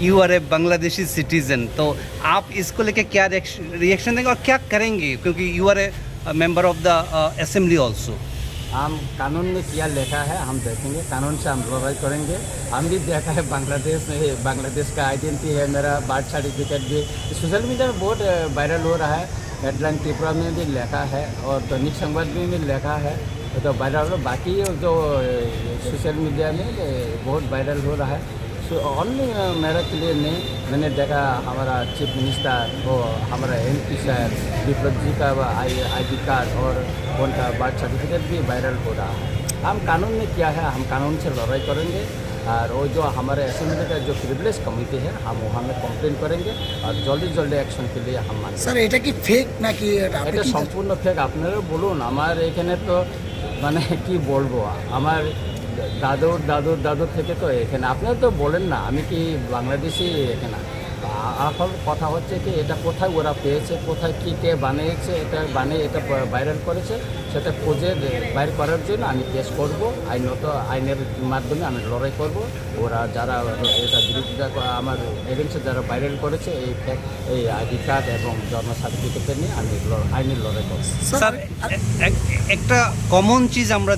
You are a Bangladeshi citizen, तो आप इसको लेके क्या रिएक्शन देंगे और क्या करेंगे, क्योंकि you are a member of the assembly also. हम कानून में क्या लिखा है हम देखेंगे, कानून से हम लड़ाई करेंगे। हम भी देखा है बांग्लादेश में, बांग्लादेश का आइडेंटिटी है, मेरा बर्थ सर्टिफिकेट भी सोशल मीडिया में बहुत वायरल हो रहा है। हेडलाइन त्रिपुरा में भी लिखा है और दैनिक संवाद में भी लिखा है, तो वायरल हो। बाकी जो सोशल मीडिया में बहुत वायरल हो रहा है। सो ओनली मेरा के लिए नहीं, मैंने देखा हमारा चीफ मिनिस्टर वो हमारा MP सर विप्लव जी का ID कार्ड और उनका बर्थ सर्टिफिकेट भी वायरल हो रहा है। हम कानून में क्या है, हम कानून से लड़ाई करेंगे और वो जो हमारे असेंबली का जो प्रिविलेज कमिटी है हम वहाँ में कंप्लेन करेंगे और जल्दी एक्शन के लिए हम मांगेंगे। স্যার এটা কি ফেক নাকি এটা সম্পূর্ণ ফেক। আপনারা বলুন, আমার এখানে তো মানে কি বলবো, আমার দাদুর থেকে তো এখানে আপনারা তো বলেন না আমি কি বাংলাদেশি এখানে। এখন কথা হচ্ছে কি এটা কোথায় ওরা পেয়েছে, কোথায় কী কে বানিয়েছে, এটা বানিয়ে এটা ভাইরাল করেছে, সেটা খুঁজে বাইর করার জন্য আমি কেস করব। আইনের মাধ্যমে আমি লড়াই করব। ওরা যারা এটা বিরোধিতা আমার এগেন্সে যারা ভাইরাল করেছে এই ID কার্ড এবং জন্ম সার্টিফিকেট নিয়ে আমি আইনের লড়াই করব। স্যার একটা কমন চিজ আমরা